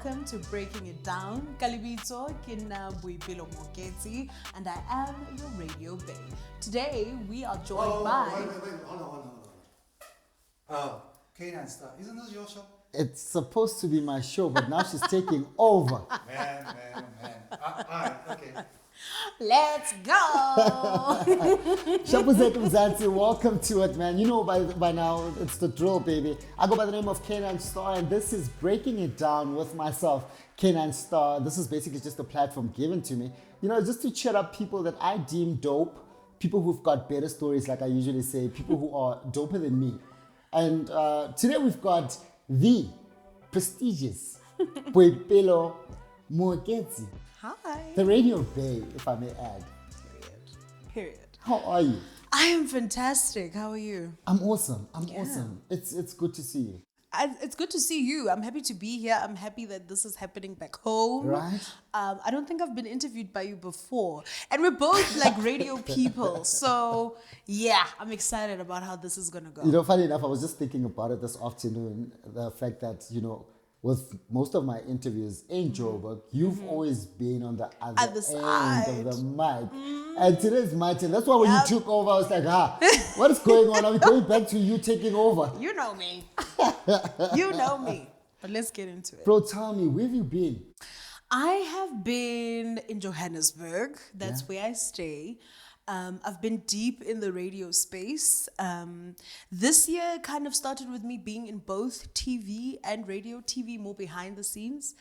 welcome to Breaking It Down. Kalibito kina BOIPELO MOOKETSI, and I am your radio babe. Today we are joined by. Wait, hold on. K9 Star, isn't this your show? It's supposed to be my show, but now she's taking over. Man. Alright, okay. Let's go! Shapuzet Mzansi, welcome to it, man. You know by now, it's the drill, baby. I go by the name of K9 Star, and this is Breaking It Down with myself, K9 Star. This is basically just a platform given to me, you know, just to cheer up people that I deem dope, people who've got better stories, like I usually say, people who are doper than me. And today we've got the prestigious BOIPELO MOOKETSI. Hi. The radio bay, if I may add. Period. How are you? I am fantastic. How are you? I'm awesome. Awesome. It's good to see you. It's good to see you. I'm happy to be here. I'm happy that this is happening back home. Right. I don't think I've been interviewed by you before. And we're both like radio people. So yeah, I'm excited about how this is going to go. You know, funny enough, I was just thinking about it this afternoon. The fact that, you know, with most of my interviews in Joburg, you've always been on the other end of the mic. And today's my turn. That's why when you took over, I was like, what is going on? Are we going back to you taking over? You know me. You know me. But let's get into it. Bro, tell me, where have you been? I have been in Johannesburg. That's where I stay. I've been deep in the radio space. This year kind of started with me being in both TV and radio, TV more behind the scenes.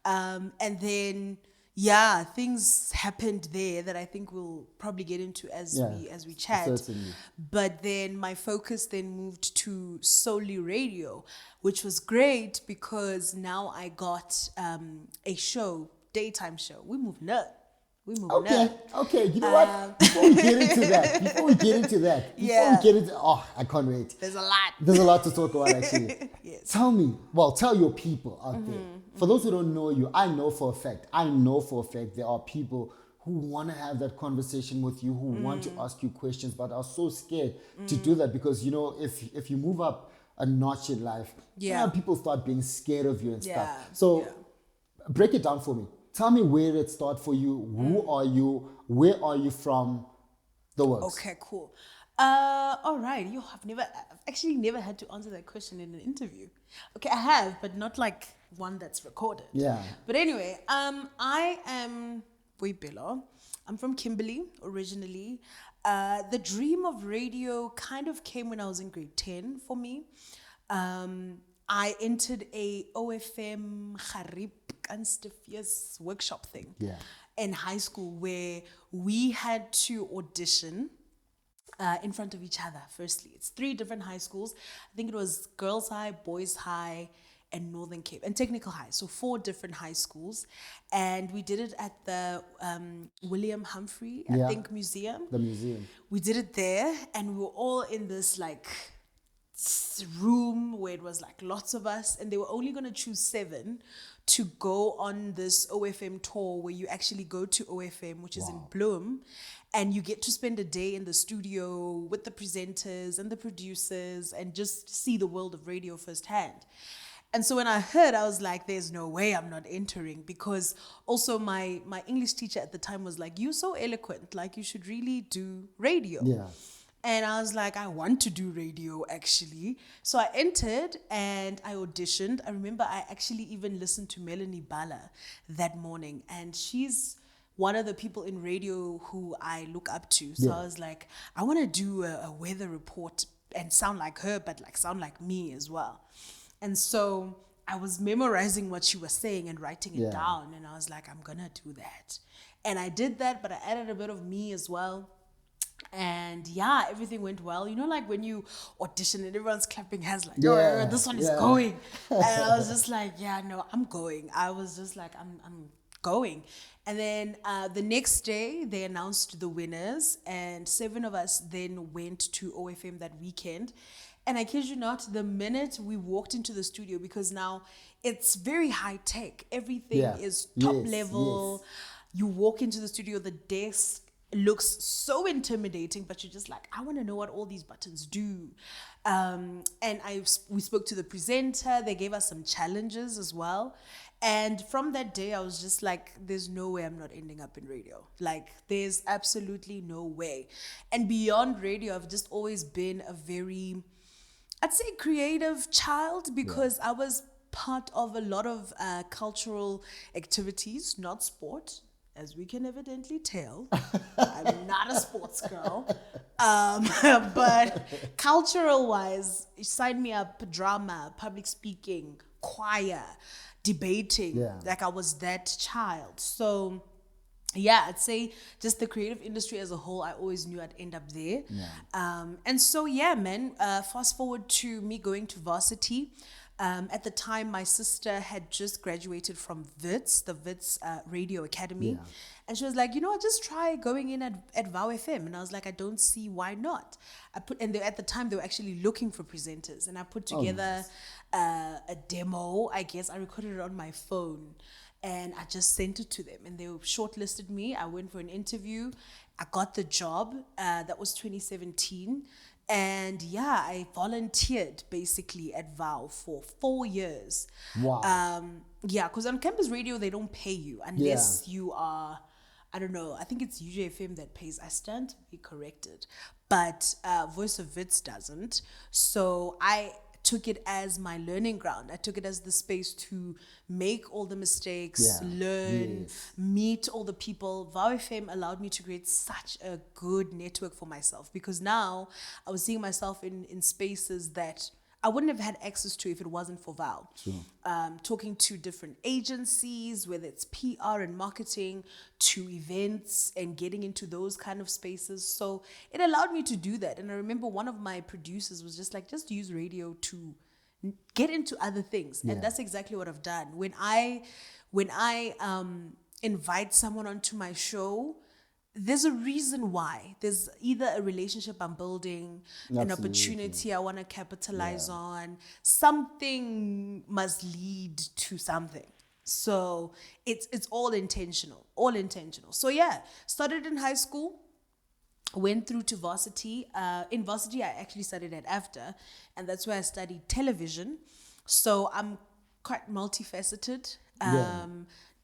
And then, things happened there that I think we'll probably get into as we chat. Certainly. But then my focus then moved to solely radio, which was great because now I got a show, daytime show. We move nut. Okay. You know what? Before we get into that, I can't wait. There's a lot. There's a lot to talk about, actually. Yes. Tell your people out there. For those who don't know you, I know for a fact there are people who want to have that conversation with you, who want to ask you questions, but are so scared to do that because, you know, if you move up a notch in life, people start being scared of you and stuff. So break it down for me. Tell me where it started for you. Who are you? Where are you from? The works. Okay, cool. All right. I've actually never had to answer that question in an interview. Okay, I have, but not like one that's recorded. Yeah. But anyway, I am BOIPELO. I'm from Kimberley originally. The dream of radio kind of came when I was in grade 10 for me. I entered a OFM Harip Kanstifius workshop thing in high school where we had to audition in front of each other. Firstly, it's 3 different high schools. I think it was Girls High, Boys High, and Northern Cape, and Technical High. So 4 different high schools. And we did it at the William Humphrey, I think, museum. The museum. We did it there, and we were all in this like room where it was like lots of us, and they were only going to choose 7 to go on this OFM tour where you actually go to OFM, which is in Bloem, and you get to spend a day in the studio with the presenters and the producers and just see the world of radio firsthand. And so when I heard, I was like, there's no way I'm not entering, because also my English teacher at the time was like, you're so eloquent, like you should really do radio. Yeah. And I was like, I want to do radio, actually. So I entered and I auditioned. I remember I actually even listened to Melanie Bala that morning. And she's one of the people in radio who I look up to. So I was like, I want to do a weather report and sound like her, but like sound like me as well. And so I was memorizing what she was saying and writing it down. And I was like, I'm going to do that. And I did that, but I added a bit of me as well. And everything went well. You know, like when you audition and everyone's clapping hands like, oh, this one is going. And I was just like, I'm going. I was just like, I'm going. And then the next day they announced the winners, and 7 of us then went to OFM that weekend. And I kid you not, the minute we walked into the studio, because now it's very high tech, everything is top level. You walk into the studio, the desk looks so intimidating, but you're just like, I want to know what all these buttons do. And we spoke to the presenter. They gave us some challenges as well. And from that day, I was just like, there's no way I'm not ending up in radio. Like, there's absolutely no way. And beyond radio, I've just always been a very, I'd say, creative child, because I was part of a lot of cultural activities, not sport, as we can evidently tell. I'm not a sports girl. But cultural wise, sign me up, drama, public speaking, choir, debating. Yeah. Like, I was that child. So yeah, I'd say just the creative industry as a whole, I always knew I'd end up there. And so, yeah, man, fast forward to me going to varsity. At the time, my sister had just graduated from WITS, the WITS Radio Academy. Yeah. And she was like, you know what, just try going in at VOW FM. And I was like, I don't see why not. At the time, they were actually looking for presenters. And I put together a demo, I guess. I recorded it on my phone. And I just sent it to them. And they shortlisted me. I went for an interview. I got the job. That was 2017. And yeah, I volunteered basically at VOW for 4 years. Wow. Yeah, because on campus radio, they don't pay you unless you are, I don't know, I think it's UJFM that pays. I stand to be corrected. But Voice of Wits doesn't. So I took it as my learning ground. I took it as the space to make all the mistakes, learn, meet all the people. VOW FM allowed me to create such a good network for myself, because now I was seeing myself in spaces that I wouldn't have had access to if it wasn't for VOW. Talking to different agencies, whether it's PR and marketing, to events and getting into those kind of spaces. So it allowed me to do that. And I remember one of my producers was just like, just use radio to get into other things. And that's exactly what I've done. When I invite someone onto my show, there's a reason why. There's either a relationship I'm building, an opportunity I want to capitalize on. Something must lead to something. So it's all intentional, So yeah, started in high school, went through to varsity. In varsity, I actually studied at AFDA, and that's where I studied television. So I'm quite multifaceted.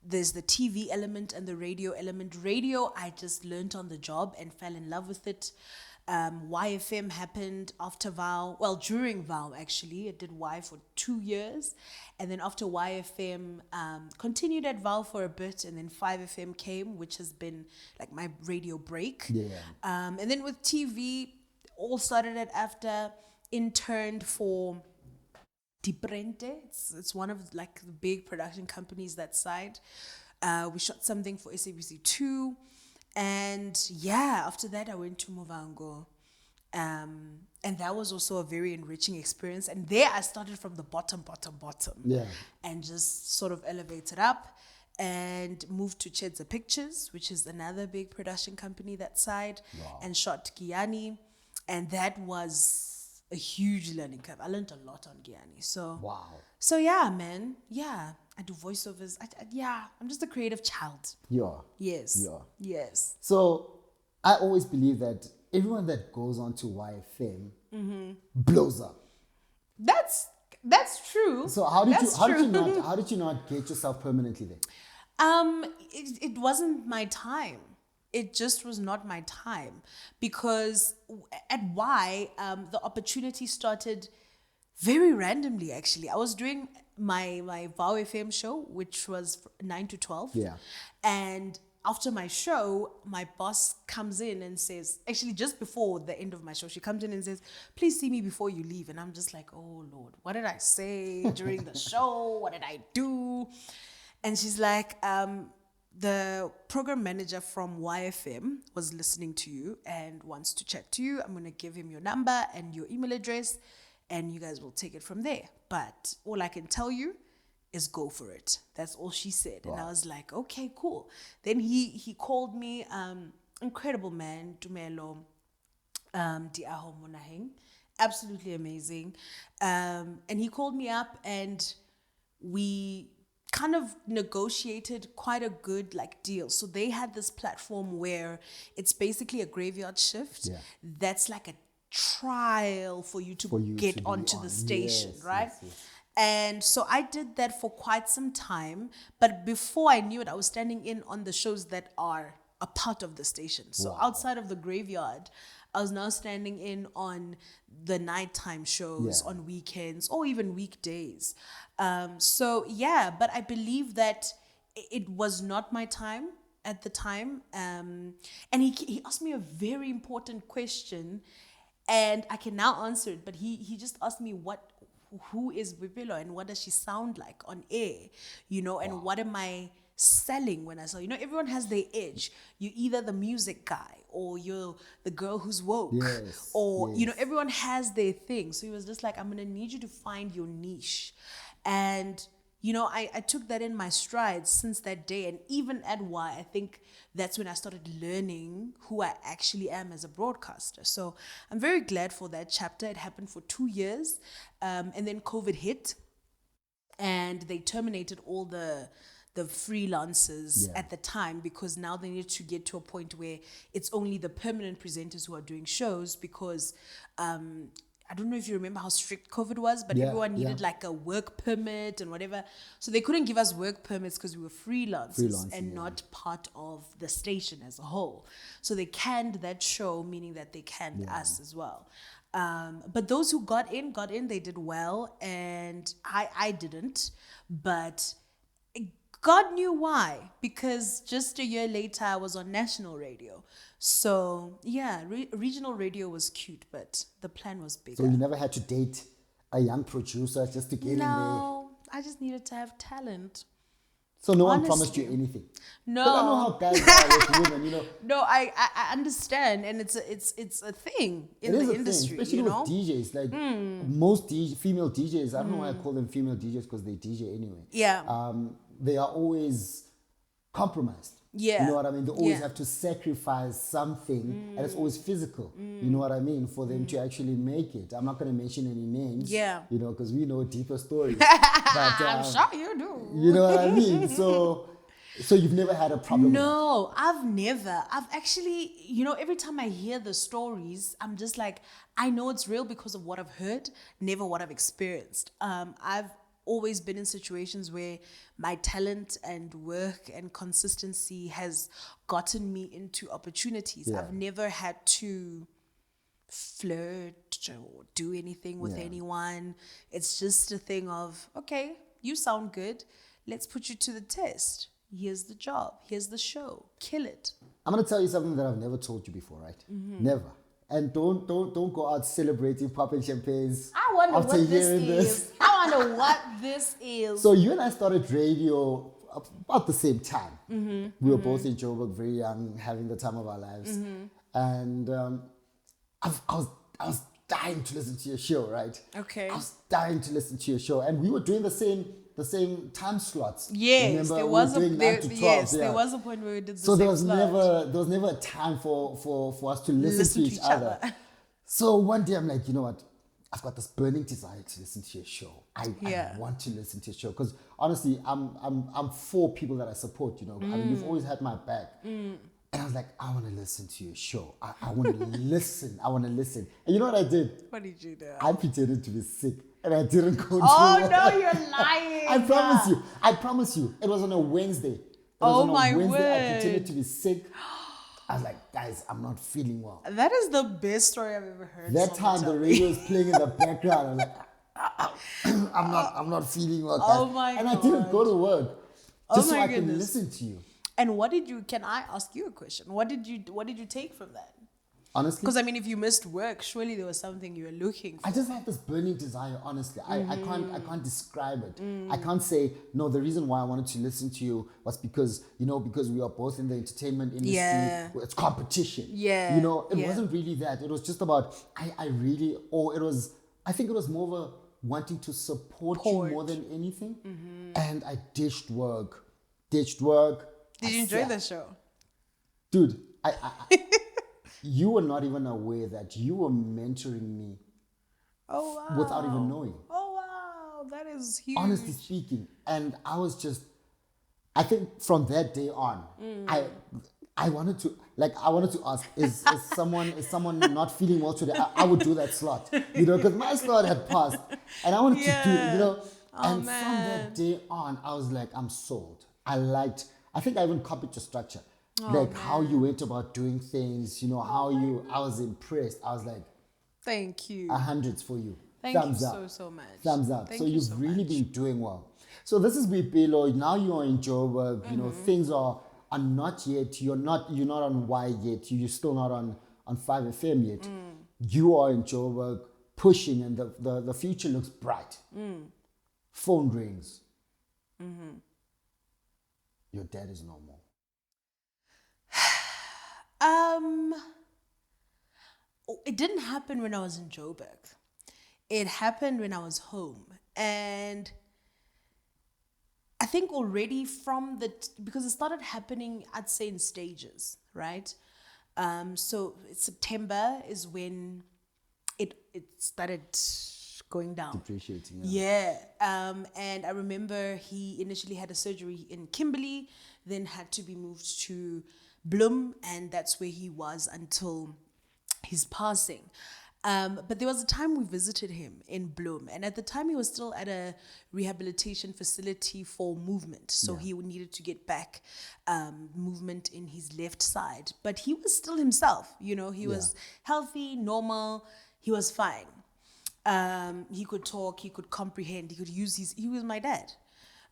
There's the TV element and the radio element. Radio, I just learned on the job and fell in love with it. YFM happened after VOW, well, during VOW actually. I did Y for 2 years. And then after YFM, continued at VOW for a bit, and then 5FM came, which has been like my radio break. And then with TV, all started at AFDA, interned for Diprente. It's one of like the big production companies that side. We shot something for SABC2, and yeah, after that I went to Movango, and that was also a very enriching experience. And there I started from the bottom, and just sort of elevated up and moved to Chedza Pictures, which is another big production company that side, and shot Guyani, and that was a huge learning curve. I learned a lot on Guyani. So yeah, man. Yeah, I do voiceovers. I'm just a creative child. Yes. So I always believe that everyone that goes on to YFM blows up. That's true. So how did you not get yourself permanently there? It wasn't my time. It just was not my time, because at Y, the opportunity started very randomly, actually. I was doing my VOW FM show, which was 9 to 12. And after my show, my boss comes in and says, actually just before the end of my show, she comes in and says, please see me before you leave. And I'm just like, oh Lord, what did I say during the show? What did I do? And she's like, the program manager from YFM was listening to you and wants to chat to you. I'm going to give him your number and your email address, and you guys will take it from there. But all I can tell you is go for it. That's all she said. And I was like, okay, cool. Then he called me, incredible man, Tumelo Diaho Monaheng, absolutely amazing. And he called me up, and we kind of negotiated quite a good like deal. So they had this platform where it's basically a graveyard shift. That's like a trial for you to get onto the station, right? And so I did that for quite some time. But before I knew it, I was standing in on the shows that are a part of the station. So Wow. outside of the graveyard, I was now standing in on the nighttime shows, Yeah. on weekends, or even weekdays. So yeah, but I believe that it was not my time at the time. And he asked me a very important question, and I can now answer it. But he just asked me who is BOIPELO and what does she sound like on air, and what am I selling when I sell? Everyone has their edge. You're either the music guy or you're the girl who's woke, Yes, or yes. everyone has their thing. So he was just like, I'm gonna need you to find your niche. And I took that in my stride since that day. And even at Y, I think that's when I started learning who I actually am as a broadcaster. So I'm very glad for that chapter. It happened for 2 years. And then COVID hit, and they terminated all the freelancers Yeah. at the time, because now they need to get to a point where it's only the permanent presenters who are doing shows, because I don't know if you remember how strict COVID was, but Yeah, everyone needed yeah. like a work permit and whatever. So they couldn't give us work permits because we were freelancers Freelancing, and yeah. not part of the station as a whole. So they canned that show, meaning that they canned us as well. But those who got in, they did well. And I didn't. But God knew why, because just a year later, I was on national radio. So, yeah, regional radio was cute, but the plan was bigger. So you never had to date a young producer just to get in there. No, I just needed to have talent. So no one promised you Honestly. anything. No. But I know how guys are with women, No, I understand, and it's a thing in it is the a industry, thing, especially with DJs. Like most female DJs, I don't know why I call them female DJs because they DJ anyway. Yeah. They are always compromised. Yeah. You know what I mean? They always Yeah. have to sacrifice something, and it's always physical. You know what I mean? For them to actually make it. I'm not going to mention any names. Yeah. Because we know deeper stories. But, I'm sure you do. you know what I mean? So you've never had a problem with No, I've never. I've actually, every time I hear the stories, I'm just like, I know it's real because of what I've heard, never what I've experienced. I've always been in situations where my talent and work and consistency has gotten me into opportunities. Yeah. I've never had to flirt or do anything with Yeah. anyone. It's just a thing of, okay, you sound good. Let's put you to the test. Here's the job. Here's the show. Kill it. I'm gonna tell you something that I've never told you before, right? Never. And don't go out celebrating, popping champagnes. I wonder after what this hearing is. I wonder what this is. So you and I started radio about the same time. We were both in Joburg, very young, having the time of our lives, and I was dying to listen to your show, right? Okay. I was dying to listen to your show, and we were doing the same time slots. Yes, Remember, there we was were a doing there, 9 to 12, yes, yeah. there was a point where we did the So same there was slot. never a time for us to listen to each other. other. So one day I'm like, you know what? I've got this burning desire to listen to your show. I want to listen to your show because honestly, I'm for people that I support. I mean, you've always had my back. And I was like, I want to listen to your show. I want to listen. I want to listen. And you know what I did? What did you do? I pretended to be sick and I didn't go Oh to no, you're lying. I promise you. It was on a Wednesday. Oh, my I word. pretended to be sick. I was like, guys, I'm not feeling well. That is the best story I've ever heard. That someone time tell the me. radio was playing in the background. I'm like, I'm not feeling well. Guys. Oh my And I didn't go to work Oh just so my I can goodness. listen to you. And what did you? Can I ask you a question? What did you take from that? Honestly, Because I mean, if you missed work, surely there was something you were looking for. I just had this burning desire. Honestly, I can't describe it. I can't say no. The reason why I wanted to listen to you was because because we are both in the entertainment industry. Yeah. It's competition. Yeah. It Yeah. wasn't really that. It was just about I think it was more of a wanting to support you more than anything. And I ditched work. Did I you enjoy sat. the show? Dude, you were not even aware that you were mentoring me Oh wow. without even knowing. Oh wow, that is huge. Honestly speaking. And I was just, I think from that day on, I wanted to ask, is someone not feeling well today? I would do that slot, because my slot had passed and I wanted to do it, And from that day on, I was like, I'm sold. I think I even copied your structure. Like how you went about doing things, I was impressed. I was like, Thank you. 100s for you. Thank Thumbs you up. so much. Thumbs up. Thank So you you've so really much. been doing well. So this is BOIPELO. Now you're in Joburg. Things are not yet. You're not on Y yet. You're still not on 5FM yet. You are in Joburg pushing, and the future looks bright. Phone rings. Your dad is no more. It didn't happen when I was in Joburg. It happened when I was home. And I think already because it started happening, I'd say in stages, right? So September is when it started going down. Depreciating. Yeah. And I remember he initially had a surgery in Kimberley, then had to be moved to Bloem, and that's where he was until his passing. But there was a time we visited him in Bloem, and at the time he was still at a rehabilitation facility for movement. So he needed to get back movement in his left side. But he was still himself, he was healthy, normal, he was fine. He could talk, he could comprehend, he was my dad.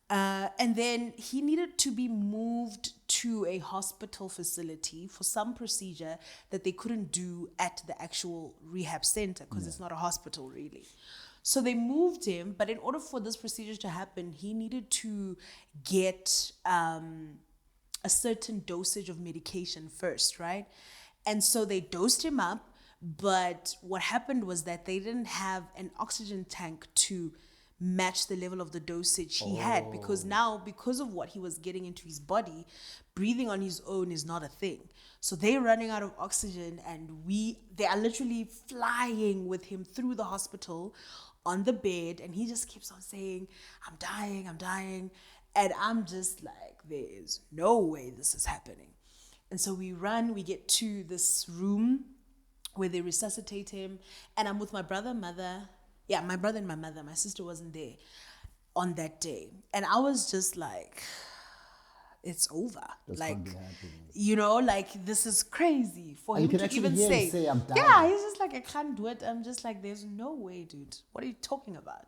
And then he needed to be moved to a hospital facility for some procedure that they couldn't do at the actual rehab center because it's not a hospital really. So they moved him, but in order for this procedure to happen, he needed to get a certain dosage of medication first, right? And so they dosed him up, but what happened was that they didn't have an oxygen tank to match the level of the dosage he had, because of what he was getting into his body, breathing on his own is not a thing. So they're running out of oxygen, and they are literally flying with him through the hospital on the bed, and he just keeps on saying, I'm dying. And I'm just like, there is no way this is happening. And so we get to this room where they resuscitate him, and I'm with my brother, mother. Yeah, my brother and my mother. My sister wasn't there on that day. And I was just like, it's over. That's like, can't be happening. this is crazy for And him you can to actually even hear him say, say, "I'm dying." Yeah, he's just like, I can't do it. I'm just like, there's no way, dude. What are you talking about?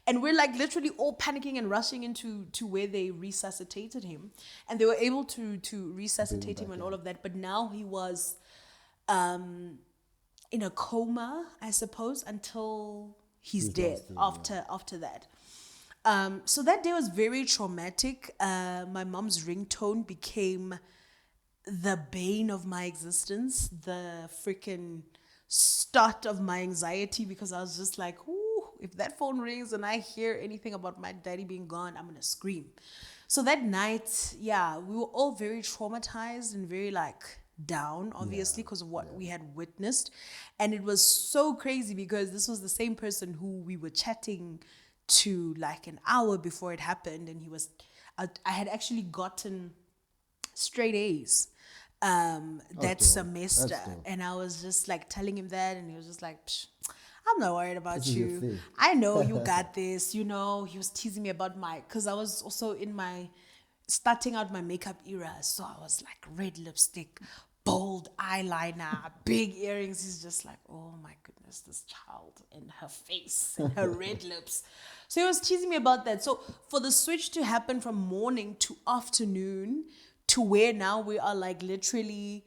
And we're like literally all panicking and rushing into where they resuscitated him. And they were able to resuscitate him and all of that. But now he was in a coma, I suppose, until he's dead after that. So that day was very traumatic. My mom's ringtone became the bane of my existence, the freaking start of my anxiety, because I was just like, ooh, if that phone rings and I hear anything about my daddy being gone, I'm gonna scream. So that night, we were all very traumatized and very down, obviously, because of what we had witnessed. And it was so crazy because this was the same person who we were chatting to an hour before it happened, and I had actually gotten straight A's that semester, and I was just telling him that, and he was just like, Psh, I'm not worried about you. I know you got this. He was teasing me about because I was also in starting out my makeup era, so I was red lipstick, bold eyeliner, big earrings. He's just like, oh my goodness, this child and her face and her red lips. So he was teasing me about that. So for the switch to happen from morning to afternoon to where now we are literally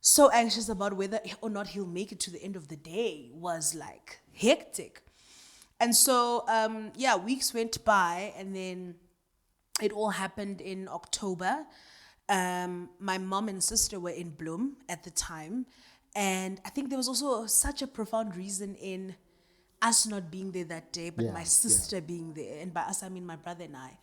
so anxious about whether or not he'll make it to the end of the day was hectic. And so, weeks went by, and then it all happened in October. My mom and sister were in Bloem at the time. And I think there was also such a profound reason in us not being there that day, but my sister being there. And by us, I mean my brother and I.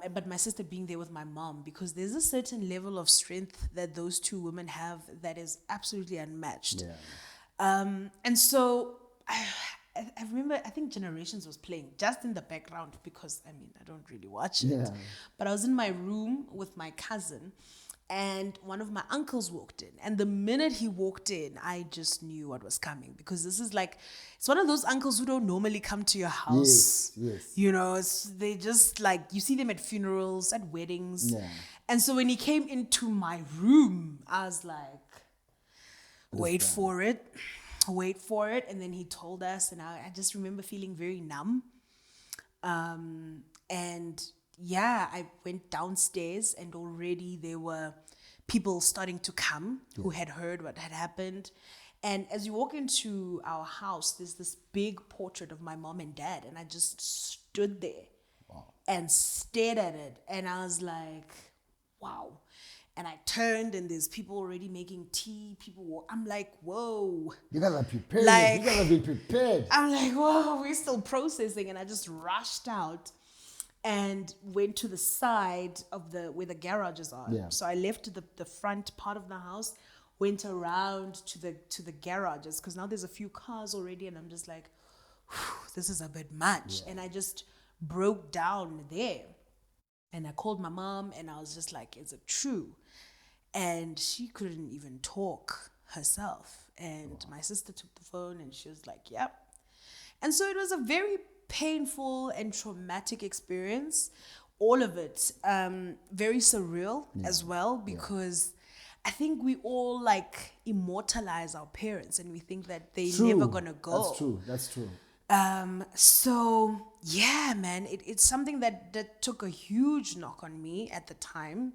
But my sister being there with my mom, because there's a certain level of strength that those two women have that is absolutely unmatched. And so I remember, I think Generations was playing just in the background because, I don't really watch it. But I was in my room with my cousin, and one of my uncles walked in. And the minute he walked in, I just knew what was coming, because this is like, it's one of those uncles who don't normally come to your house. Yes. You know, they just like, you see them at funerals, at weddings. Yeah. And so when he came into my room, I was like, wait for it. And then he told us, and I just remember feeling very numb. And yeah, I went downstairs, and already there were people starting to come who had heard what had happened. And as you walk into our house, there's this big portrait of my mom and dad, and I just stood there and stared at it, and I was like, wow. And I turned, and there's people already making tea. I'm like, whoa. You gotta prepare. Like, you gotta be prepared. I'm like, whoa, we're still processing. And I just rushed out and went to the side of where the garages are. Yeah. So I left the front part of the house, went around to the garages, because now there's a few cars already, and I'm just like, this is a bit much. And I just broke down there. And I called my mom, and I was just like, is it true? And she couldn't even talk herself. And my sister took the phone, and she was like, yep. And so it was a very painful and traumatic experience. All of it, very surreal as well, because I think we all like immortalize our parents, and we think that they're never gonna go. That's true. So yeah, man, it's something that took a huge knock on me at the time.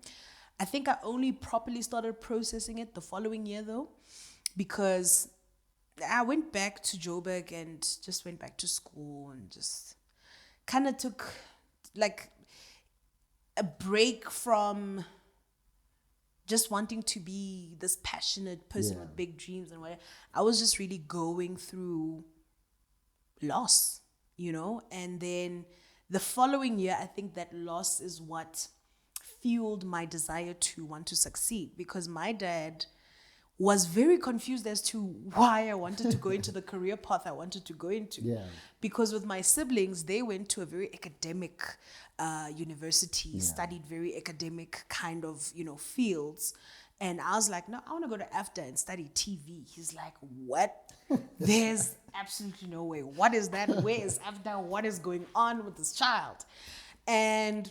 I think I only properly started processing it the following year though, because I went back to Joburg and just went back to school, and just kind of took like a break from just wanting to be this passionate person with big dreams and whatever. I was just really going through loss, you know. And then the following year, I think that loss is what fueled my desire to want to succeed, because my dad was very confused as to why I wanted to go into the career path I wanted to go into. Because with my siblings, they went to a very academic university, studied very academic kind of, you know, fields. And I was like, no, I want to go to AFDA and study TV. He's like, what? There's absolutely no way. What is that? Where is AFDA? What is going on with this child? And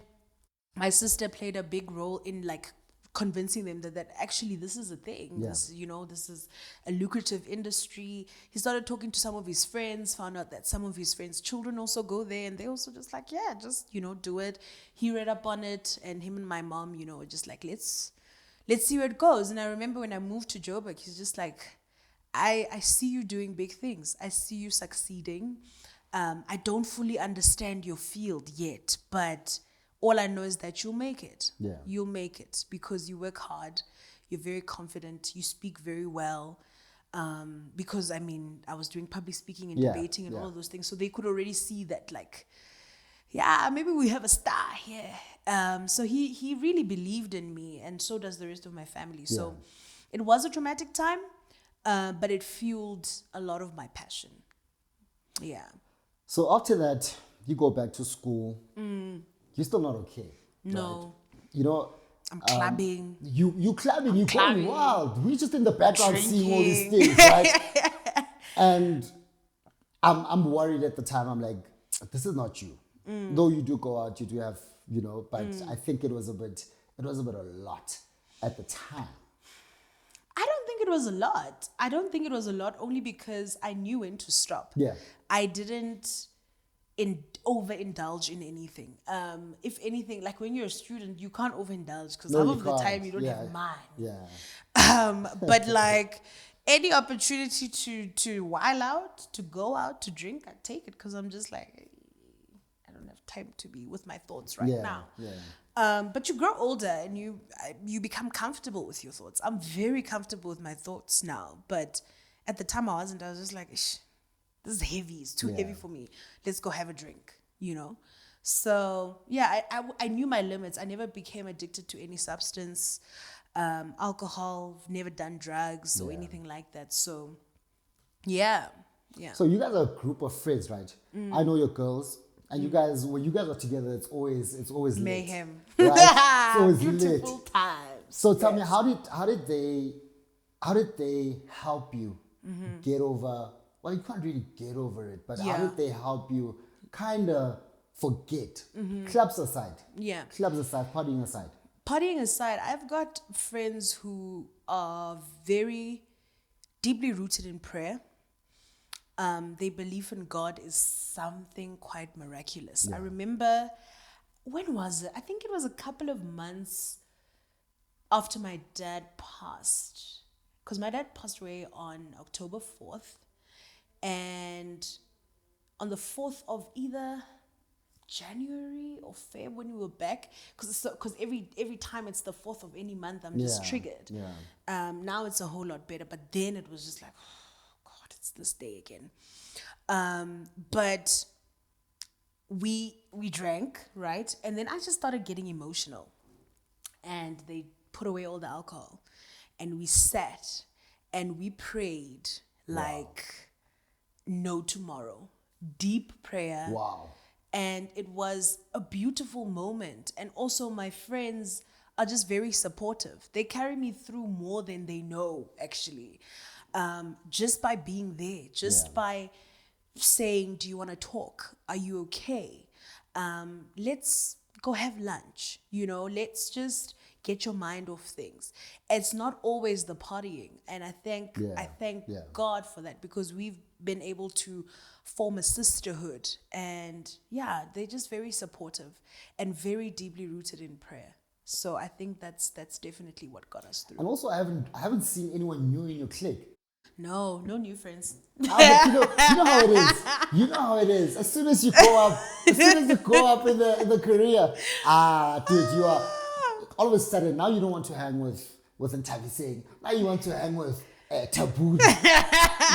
my sister played a big role in like convincing them that actually this is a thing. This, you know, this is a lucrative industry. He started talking to some of his friends, found out that some of his friends' children also go there, and they also just like, yeah, just, you know, do it. He read up on it, and him and my mom, you know, were just like, let's see where it goes. And I remember when I moved to Joburg, he's just like, I see you doing big things. I see you succeeding. I don't fully understand your field yet, but all I know is that you'll make it. You'll make it because you work hard. You're very confident. You speak very well. Because, I mean, I was doing public speaking and debating and all of those things. So they could already see that, like, yeah, maybe we have a star here. So he really believed in me, and so does the rest of my family. So it was a traumatic time, but it fueled a lot of my passion. Yeah. So after that, you go back to school. You're still not okay. No. Right? You know, I'm clubbing. You clubbing. You're clubbing. going wild. We're just in the background Drinking. seeing all these things, right? And I'm worried at the time. I'm like, this is not you. Though you do go out, you do have, you know, but I think it was a bit a lot at the time. I don't think it was a lot. I don't think it was a lot only because I knew when to stop. I didn't overindulge in anything. If anything, like when you're a student, you can't overindulge because half of the time you don't have mind. But like any opportunity to while out, to go out, to drink, I take it because I'm just like, I don't have time to be with my thoughts right now. But you grow older and you become comfortable with your thoughts. I'm very comfortable with my thoughts now, but at the time I wasn't. I was just like, this is heavy. It's too heavy for me. Let's go have a drink, you know? So yeah, I knew my limits. I never became addicted to any substance, alcohol, never done drugs or anything like that. So yeah. So you guys are a group of friends, right? I know your girls. And you guys, when you guys are together, it's always lit, mayhem. right? It's always Beautiful lit. times. So tell me, how did they help you get over? Well, you can't really get over it, but how Yeah. did they help you kind of forget? Clubs aside, Yeah. partying aside. Partying aside, I've got friends who are very deeply rooted in prayer. They believe in God is something quite miraculous. I remember, when was it? I think it was a couple of months after my dad passed. Because my dad passed away on October 4th. And on the 4th of either January or Feb when we were back, because every time it's the 4th of any month, I'm just Yeah, triggered. yeah. Now it's a whole lot better, but then it was just like, oh God, it's this day again. But we drank, right? And then I just started getting emotional, and they put away all the alcohol, and we sat and we prayed like no tomorrow. Deep prayer. Wow. And it was a beautiful moment. And also my friends are just very supportive. They carry me through more than they know, actually. Just by being there, just by saying, do you want to talk? Are you okay? Let's go have lunch. Let's just get your mind off things. It's not always the partying. And I thank God for that, because we've been able to form a sisterhood, and they're just very supportive and very deeply rooted in prayer. So I think that's definitely what got us through. And also, I haven't seen anyone new in your clique. No new friends. But you know how it is. You know how it is. As soon as you go up in the career, dude, you are all of a sudden now you don't want to hang with Ntaviseng. Now you want to hang with Taboo.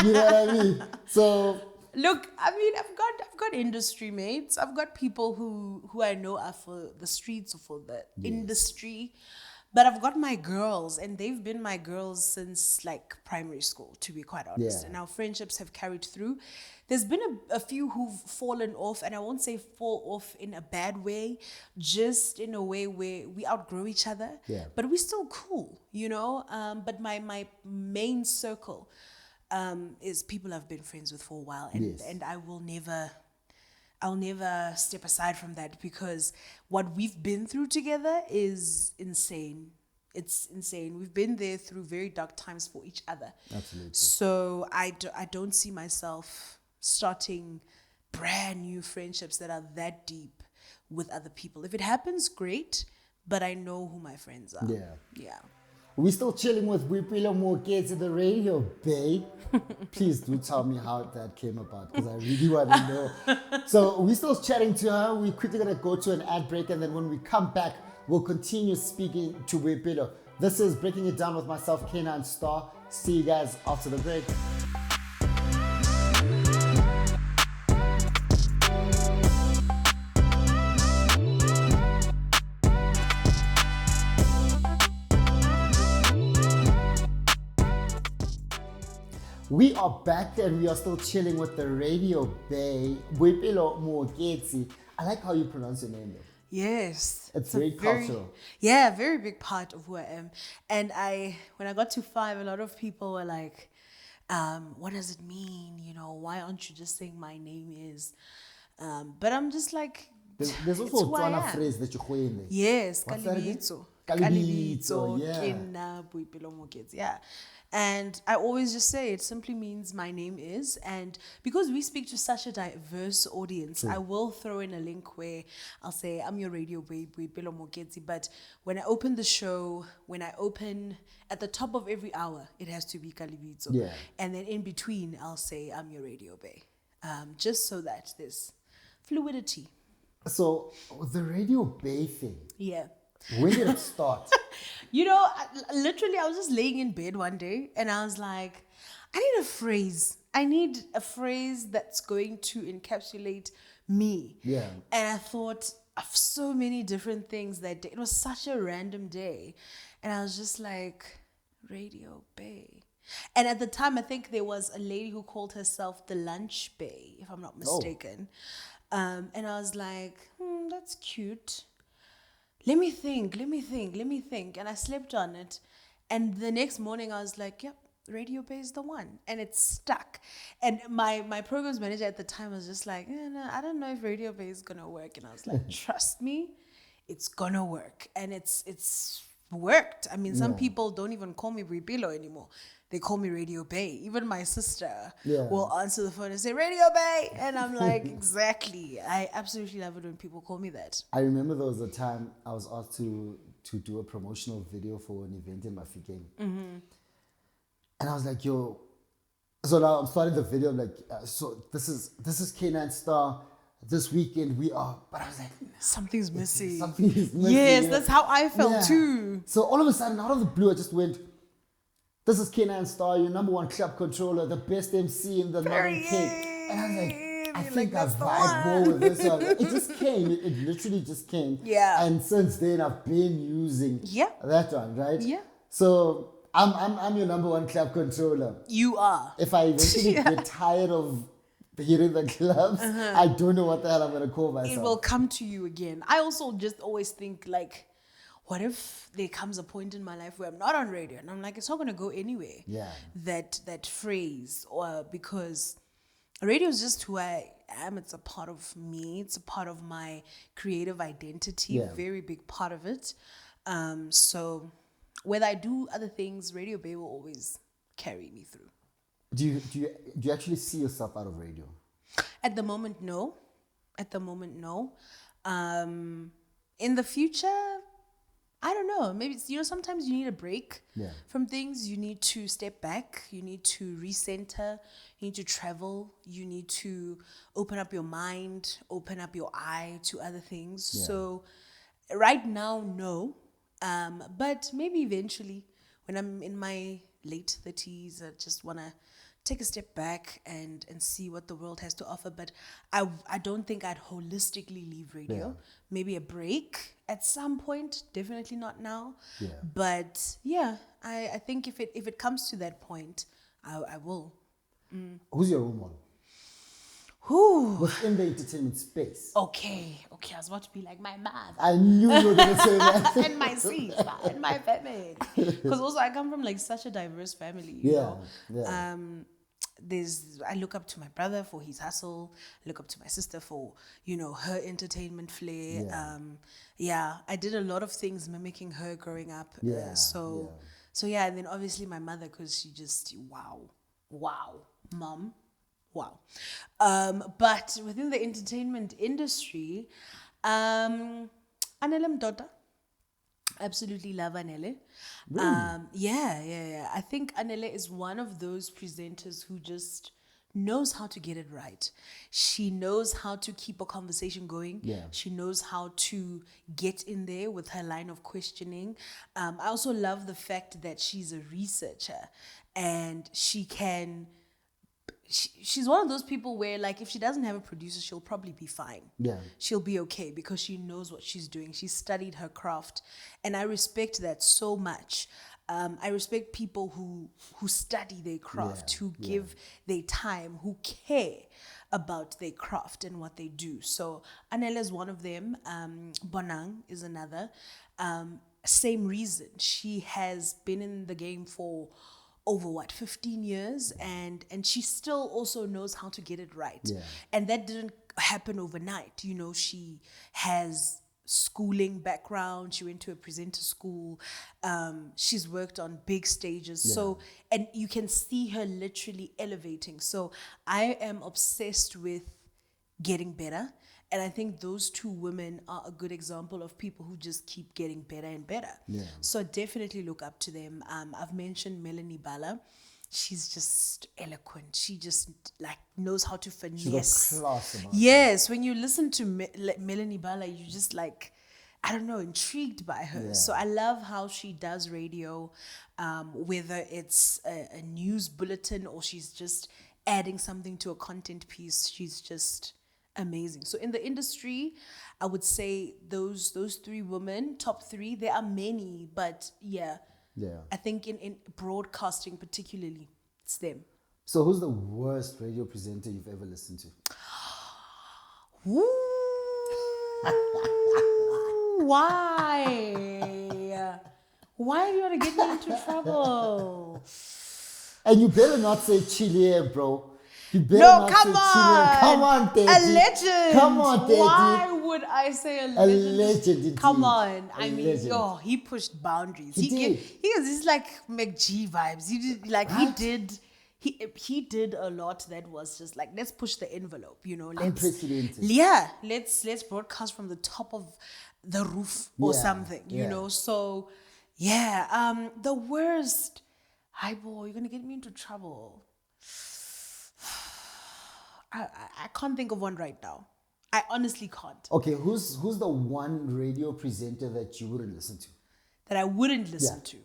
You know what I mean? So look, I mean, I've got industry mates. I've got people who I know are for the streets or for the industry. But I've got my girls, and they've been my girls since like primary school, to be quite honest. Yeah. And our friendships have carried through. There's been a few who've fallen off, and I won't say fall off in a bad way, just in a way where we outgrow each other. Yeah. But we're still cool, But my main circle is people I've been friends with for a while, and I'll never step aside from that, because what we've been through together is insane. It's insane. We've been there through very dark times for each other. Absolutely. So I don't see myself starting brand new friendships that are that deep with other people. If it happens, great, but I know who my friends are. Yeah. We're still chilling with BOIPELO MOOKETSI, the radio, babe. Please do tell me how that came about, because I really want to know. So we're still chatting to her. We're quickly going to go to an ad break, and then when we come back, we'll continue speaking to BOIPELO. This is Breaking It Down with myself, K9 Star. See you guys after the break. We are back, and we are still chilling with the radio bay, BOIPELO MOOKETSI. I like how you pronounce your name though. Yes. It's very cultural. Yeah, very big part of who I am. And when I got to 5, a lot of people were like, what does it mean? Why aren't you just saying my name is? But I'm just like, there's also it's who I a am. phrase that you in there. Yes, What's that again? Kalibitso, yeah. Kena BOIPELO MOOKETSI, yeah. And I always just say it simply means my name is. And because we speak to such a diverse audience, I will throw in a link where I'll say, I'm your radio babe, BOIPELO MOOKETSI. But when I open the show, at the top of every hour, it has to be Kalibitso. Yeah. And then in between, I'll say, I'm your radio babe. Just so that there's fluidity. So the radio bay thing. Yeah. When did it start? Literally, I was just laying in bed one day, and I was like, I need a phrase. I need a phrase that's going to encapsulate me. Yeah. And I thought of so many different things that day. It was such a random day. And I was just like, Radio Bay. And at the time, I think there was a lady who called herself the Lunch Bay, if I'm not mistaken. And I was like, that's cute. let me think. And I slept on it. And the next morning I was like, yep, Radio Bay is the one. And it stuck. And my programs manager at the time was just like, no, I don't know if Radio Bay is going to work. And I was like, trust me, it's going to work. And it's worked. I mean, some people don't even call me BOIPELO anymore. They call me Radio Bay. Even my sister will answer the phone and say, Radio Bay. And I'm like, exactly. I absolutely love it when people call me that. I remember there was a time I was asked to do a promotional video for an event in Mafikeng. And I was like, yo, so now I'm starting the video, I'm like, so this is K9 Star. This weekend we are, but I was like, something's missing. Something is missing. Yes, that's how I felt too. So all of a sudden, out of the blue, I just went, this is K9 Star, your number one club controller, the best MC in the Northern Cape. And I was like, I think I vibe more with this one. It just came. It literally just came. Yeah. And since then, I've been using that one, right? Yeah. So I'm your number one club controller. You are. If I eventually get tired of hearing the clubs, I don't know what the hell I'm going to call myself. It will come to you again. I also just always think like, what if there comes a point in my life where I'm not on radio? And I'm like, it's not going to go anywhere. Yeah. That phrase, or because radio is just who I am. It's a part of me. It's a part of my creative identity. Yeah. Very big part of it. So whether I do other things, Radio Bay will always carry me through. Do you actually see yourself out of radio? At the moment, no. In the future, I don't know. Maybe it's, sometimes you need a break from things. You need to step back. You need to recenter. You need to travel. You need to open up your mind, open up your eye to other things. Yeah. So right now, no. But maybe eventually, when I'm in my late 30s, I just want to take a step back and see what the world has to offer. But I don't think I'd holistically leave radio. Yeah. Maybe a break at some point, definitely not now. Yeah. But yeah, I think if it comes to that point, I will. Who's your role model? Who? Within the entertainment space. Okay. I was about to be like my mother. I knew you were going to say that. And my sister and my family. Because also I come from like such a diverse family. You know? I look up to my brother for his hustle. I look up to my sister for, her entertainment flair. I did a lot of things mimicking her growing up. So and then obviously my mother, because she just, wow, mom. Wow. But within the entertainment industry, Anele Mdoda. Absolutely love Anele. Really? Yeah. I think Anele is one of those presenters who just knows how to get it right. She knows how to keep a conversation going. Yeah. She knows how to get in there with her line of questioning. I also love the fact that she's a researcher and she's one of those people where, like, if she doesn't have a producer, she'll probably be fine. Yeah. She'll be okay because she knows what she's doing. She studied her craft. And I respect that so much. I respect people who study their craft, who give their time, who care about their craft and what they do. So Anela is one of them. Bonang is another. Same reason. She has been in the game for over 15 years, and she still also knows how to get it right. And that didn't happen overnight. She has schooling background. She went to a presenter school. She's worked on big stages. So, and you can see her literally elevating. So I am obsessed with getting better. And I think those two women are a good example of people who just keep getting better and better. Yeah. So definitely look up to them. I've mentioned Melanie Bala. She's just eloquent. She just knows how to finesse. She's got class about yes, when you listen to Melanie Bala, you just intrigued by her. Yeah. So I love how she does radio, whether it's a news bulletin or she's just adding something to a content piece. She's just amazing. So in the industry, I would say those three women, top three. There are many, but I think in broadcasting particularly, it's them. So who's the worst radio presenter you've ever listened to? Why? Why do you want to get me into trouble? And you better not say Chile, bro. You better No, not come say on. Chile. Come on, Daddy. A legend. Come on, Daddy. Why would I say a legend? A legend, indeed. Come on. A I mean, legend. he pushed boundaries. He did. He's like McG vibes. He did he did a lot that was just like, let's push the envelope, Unprecedented. Let's broadcast from the top of the roof or something, So the worst. Hi boy, you're gonna get me into trouble. I can't think of one right now. I honestly can't. Okay, who's the one radio presenter that you wouldn't listen to? That I wouldn't listen to.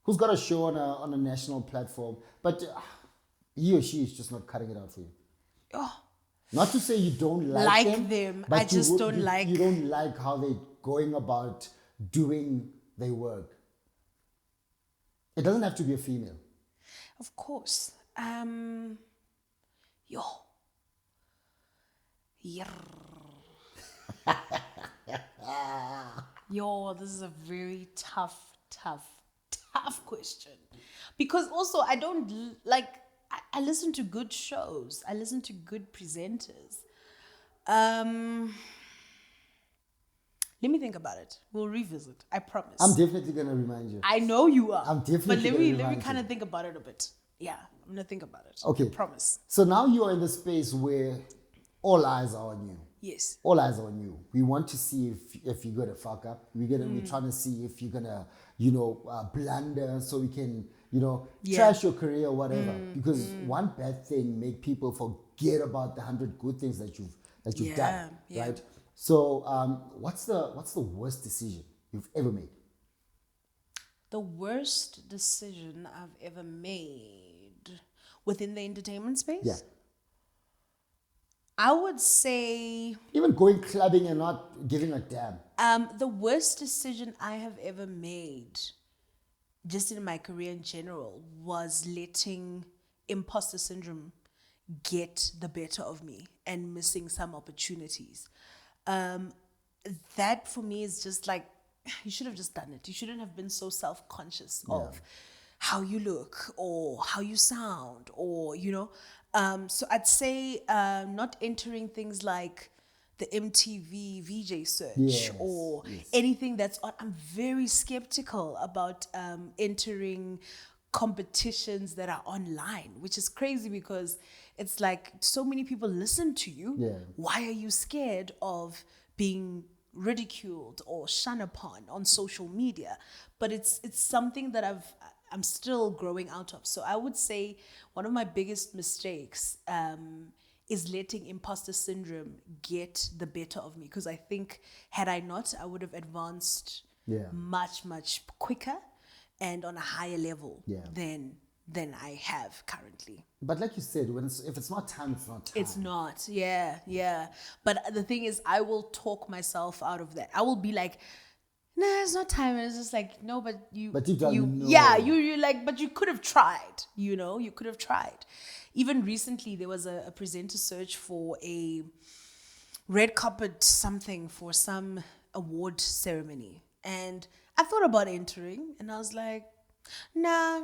Who's got a show on a national platform, but he or she is just not cutting it out for you? Oh, not to say you don't like them, but I just don't like. You don't like how they're going about doing their work. It doesn't have to be a female. Of course. Yo, this is a very tough question. Because also I don't like, I listen to good shows. I listen to good presenters. Let me think about it. We'll revisit. I promise. I'm definitely gonna remind you. I know you are. I'm definitely But let me you. kind of think about it a bit. Yeah, I'm gonna think about it. Okay. I promise. So now you are in the space where all eyes are on you. Yes. All eyes are on you. We want to see if you're gonna fuck up. We're trying to see if you're gonna, blunder, so we can, trash your career or whatever. Because one bad thing make people forget about the 100 good things that you've done, right? So, what's the worst decision you've ever made? The worst decision I've ever made within the entertainment space? Yeah. I would say Even going clubbing and not giving a damn. the worst decision I have ever made, just in my career in general, was letting imposter syndrome get the better of me and missing some opportunities. That for me is just like, you should have just done it. You shouldn't have been so self-conscious of how you look or how you sound or, so I'd say not entering things like the MTV VJ search or anything that's on. I'm very skeptical about entering competitions that are online, which is crazy because it's like so many people listen to you. Yeah. Why are you scared of being ridiculed or shunned upon on social media? But it's something that I'm still growing out of. So I would say one of my biggest mistakes is letting imposter syndrome get the better of me, because I think had I not, I would have advanced much, much quicker and on a higher level than I have currently. But like you said, if it's not time, it's not time. It's not, yeah. But the thing is, I will talk myself out of that. I will be like, nah, it's not time. And it's just like, no, but you. But you're like, but you could have tried. You could have tried. Even recently, there was a presenter search for a red carpet something for some award ceremony, and I thought about entering, and I was like, nah.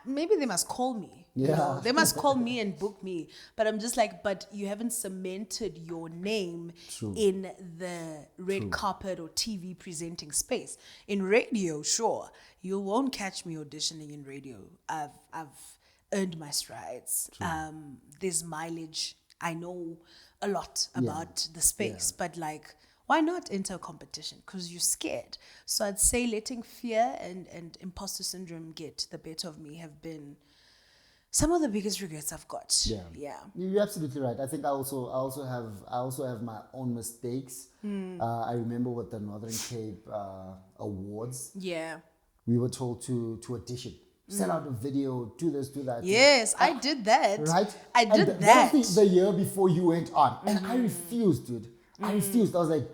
Maybe they must call me. They must call me and book me. But I'm just like, but you haven't cemented your name in the red carpet or TV presenting space. In radio, sure, you won't catch me auditioning in radio. I've earned my strides. There's mileage. I know a lot about the space, but like, why not enter a competition? Because you're scared. So I'd say letting fear and imposter syndrome get the better of me have been some of the biggest regrets I've got. Yeah. You're absolutely right. I think I also have my own mistakes. I remember with the Northern Cape Awards. Yeah. We were told to audition. Send out a video, do this, do that. Yes, I did that. Right? I did that. That was the year before you went on. And I refused, dude. I refused. I was like,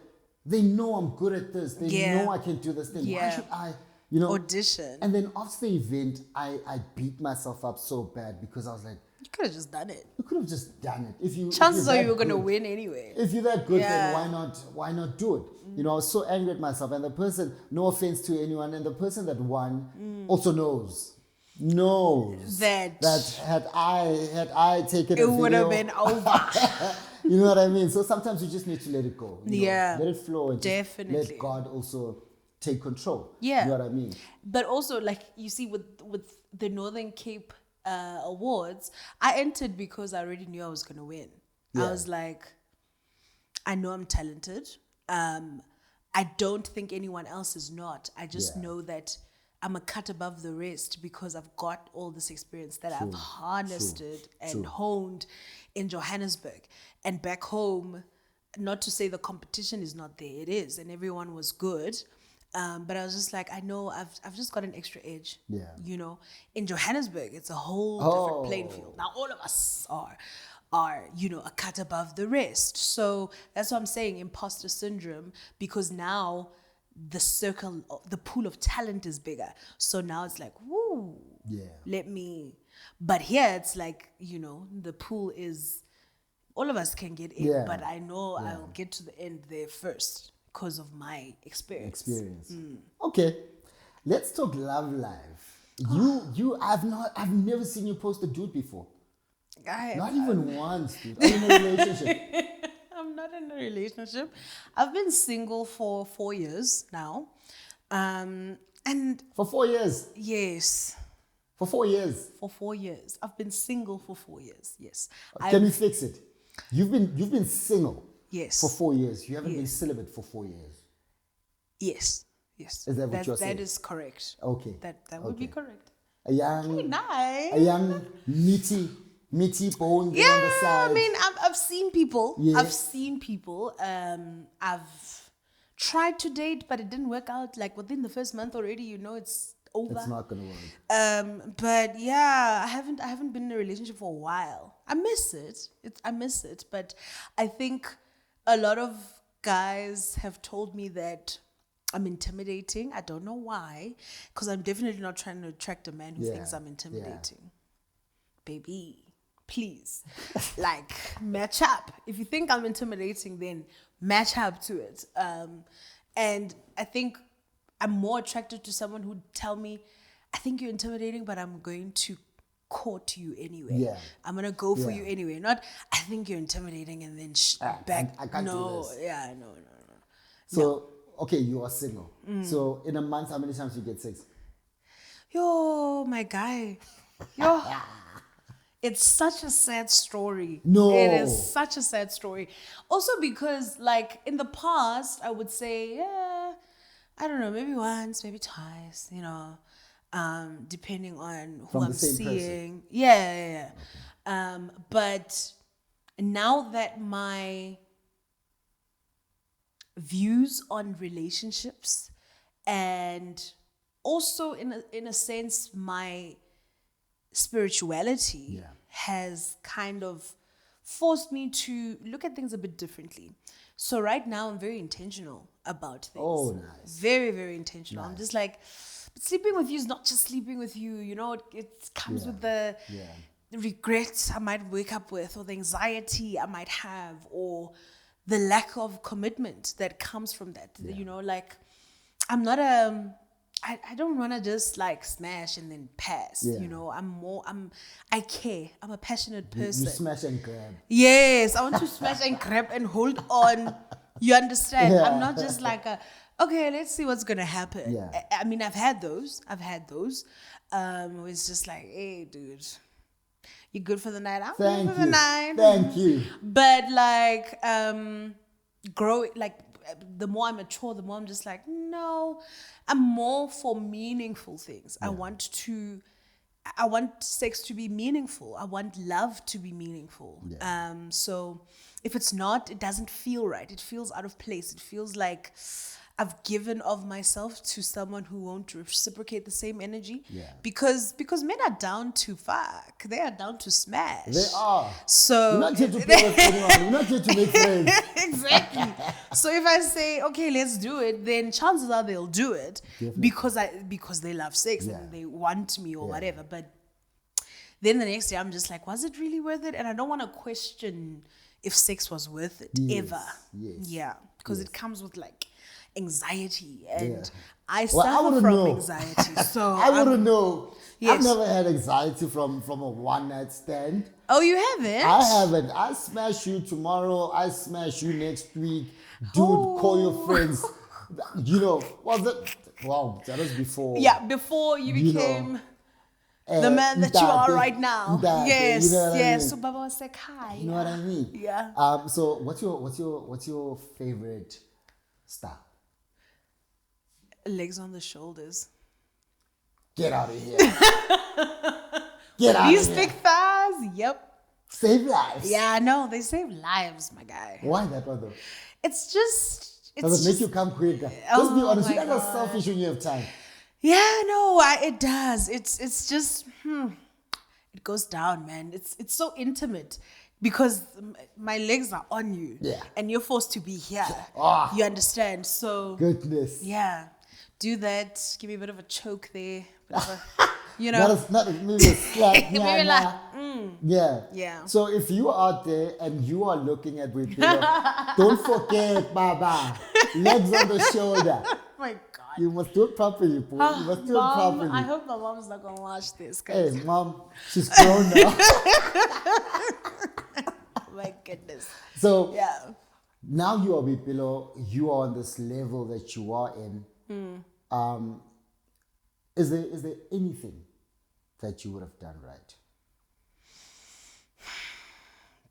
they know I'm good at this. They know I can do this thing. Why should I, audition? And then after the event, I beat myself up so bad because I was like, You could have just done it. You could have just done it. If you Chances if are you're you were that going to good. win anyway. If you're that good, then Yeah. why not do it? You know, I was so angry at myself, and the person, no offense to anyone, and the person that won also knows That had I taken it a would have video, been over. you know what I mean? So sometimes you just need to let it go. You know? Yeah, Let it flow and just definitely. let God also take control. Yeah. You know what I mean? But also, like, you see, with the Northern Cape Awards, I entered because I already knew I was going to win. Yeah. I was like, I know I'm talented. I don't think anyone else is not. I just Yeah. know that I'm a cut above the rest because I've got all this experience that I've harnessed and honed in Johannesburg. And back home, not to say the competition is not there, it is, and everyone was good. But I was just like, I know I've just got an extra edge. Yeah. You know, in Johannesburg, it's a whole different playing field. Now all of us are, you know, a cut above the rest. So that's what I'm saying, imposter syndrome, because now the circle, the pool of talent is bigger. So now it's like, woo, Yeah. but here it's like, you know, the pool is, all of us can get in, Yeah. but I know I'll get to the end there first because of my experience. Okay, let's talk love life. I've never seen you post a dude before. Not even once, dude. Are you in a relationship? I'm not in a relationship. I've been single for 4 years now. And For 4 years. yes, For 4 years. for 4 years. I've been single for 4 years. Yes. Can we fix it? You've been single Yes. for 4 years. You haven't been Yes. celibate for 4 years. Yes. Yes. Is that what you're saying? That is correct. Okay. That would be Okay. correct. A young, Nice. a young meaty bone there on the Yeah, side. I mean, I've seen people. Yeah. I've seen people. I've tried to date, but it didn't work out. Like within the first month already, you know, it's over. It's not gonna work. But yeah, I haven't been in a relationship for a while. I miss it. I miss it. But I think a lot of guys have told me that I'm intimidating. I don't know why, because I'm definitely not trying to attract a man who Yeah, thinks I'm yeah. intimidating. Baby, please, like, match up. If you think I'm intimidating, then match up to it. And I think I'm more attracted to someone who'd tell me, I think you're intimidating, but I'm going to court you anyway. Yeah. I'm going to go for Yeah. you anyway. Not, I think you're intimidating and then back. I can't do no, this. yeah, no. So, okay, you are single. So, in a month, how many times you get sex? Yo, my guy. Yo. It's such a sad story. No. It is such a sad story. Also because, like, in the past, I would say, yeah, I don't know, maybe once, maybe twice, you know, depending on who From the I'm same person? seeing. Yeah. But now that my views on relationships and also in a sense my spirituality has kind of forced me to look at things a bit differently. So right now I'm very intentional about things. Oh, nice. Very, very intentional. I'm just like, sleeping with you is not just sleeping with you, you know, it comes with the regrets I might wake up with, or the anxiety I might have, or the lack of commitment that comes from that. You know, like, I'm not I don't want to just like smash and then pass. Yeah. You know, I care. I'm a passionate person. You smash and grab. Yes, I want to smash and grab and hold on. You understand? Yeah. I'm not just like okay, let's see what's gonna happen. Yeah. I mean, I've had those. It's just like, hey, dude, you good for the night? I'm Thank good for you. the night. Thank you. But like, the more I mature, the more I'm just like, no, I'm more for meaningful things. I want sex to be meaningful. I want love to be meaningful. So if it's not, it doesn't feel right. It feels out of place. It feels like I've given of myself to someone who won't reciprocate the same energy. Yeah. Because men are down to fuck. They are down to smash. They are. So You're not here to play with anyone. You're not here to make friends. Exactly. So if I say, okay, let's do it, then chances are they'll do it because they love sex and they want me or whatever. But then the next day I'm just like, was it really worth it? And I don't want to question if sex was worth it ever. Yes. Yeah, because it comes with like anxiety, and Yeah. I Well, I suffer wouldn't from know. anxiety. So I wouldn't know. Yes. I've never had anxiety from a one night stand. Oh, you haven't? I haven't. I smash you tomorrow. I smash you next week. Dude, call your friends. You know, was it? Wow, that was before. Yeah, before you You know, became the man that you are right now. Yes, you know what I yes. mean? So Baba was like, hi. You know what I mean? Yeah. So what's your favorite style? Legs on the shoulders. Get out of here. Get out These of thick here. thighs, yep. Save lives. Yeah, no, they save lives, my guy. Why that one though? It's just, Does it make you come quicker? Just be Oh honest. my You're not God. selfish when you have time. yeah, no, it does. It's just, it goes down, man. It's so intimate because my legs are on you. Yeah. And you're forced to be here. Ah. You understand? So, Goodness. yeah, do that. Give me a bit of a choke there. Bit of a, you know. Not maybe a slap. Maybe Nah, like, nah. Yeah. Yeah. So if you are out there and you are looking at BOIPELO, don't forget, Baba, legs on the shoulder. Oh my God. You must do it properly, boy. You must do it Mom, properly. I hope my mom's not gonna watch this. Hey, 'Cause mom, she's grown now. my goodness. So Yeah. now you are BOIPELO. You are on this level that you are in. Is there anything that you would have done right?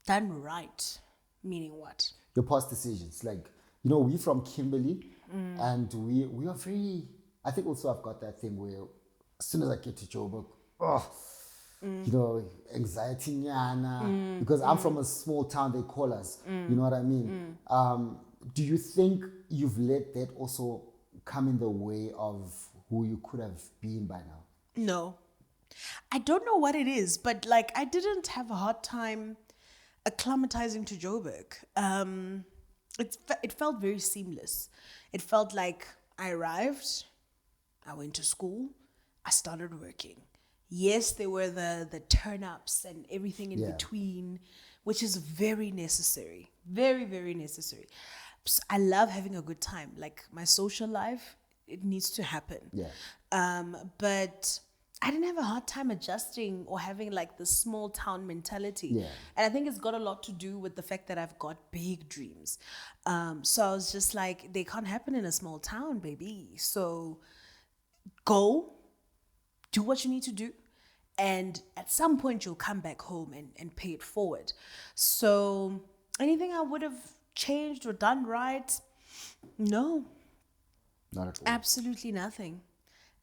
Done right. Meaning what? Your past decisions, like we from Kimberley, and we are very. I think also I've got that thing where as soon as I get to Joburg, anxiety nyana, because I'm from a small town. They call us. You know what I mean? Do you think you've let that also come in the way of who you could have been by now? No. I don't know what it is, but like I didn't have a hard time acclimatizing to Joburg. It felt very seamless. It felt like I arrived, I went to school, I started working. Yes, there were the turn-ups and everything in between, which is very necessary. Very, very necessary. So I love having a good time. Like my social life, it needs to happen. Yeah. But I didn't have a hard time adjusting or having like the small town mentality. Yeah. And I think it's got a lot to do with the fact that I've got big dreams. So I was just like, they can't happen in a small town, baby. So go, do what you need to do. And at some point you'll come back home and pay it forward. So anything I would have changed or done right? No. Not at all. Absolutely nothing.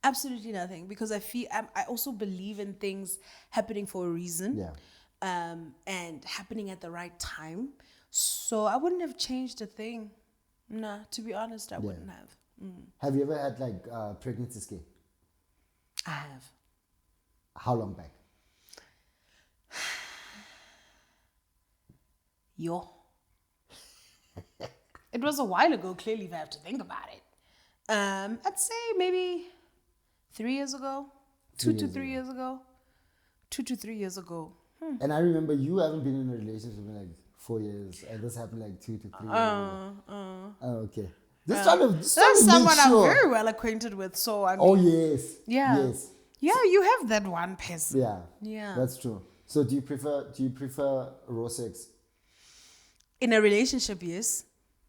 Absolutely nothing. Because I also believe in things happening for a reason. Yeah. And happening at the right time. So I wouldn't have changed a thing. Nah, to be honest, I wouldn't have. Have you ever had like pregnancy scare? I have. How long back? Yo. It was a while ago, clearly, if I have to think about it. I'd say maybe 3 years ago. 2 to 3 years ago. 2 to 3 years ago. And I remember you haven't been in a relationship in like 4 years, and this happened like 2 to 3 years ago. Oh, okay. Just trying to make That's someone sure. I'm very well acquainted with, so I mean, Oh yes. yeah. Yes. Yeah, you have that one person. Yeah. Yeah. That's true. So do you prefer raw sex In a relationship, yes.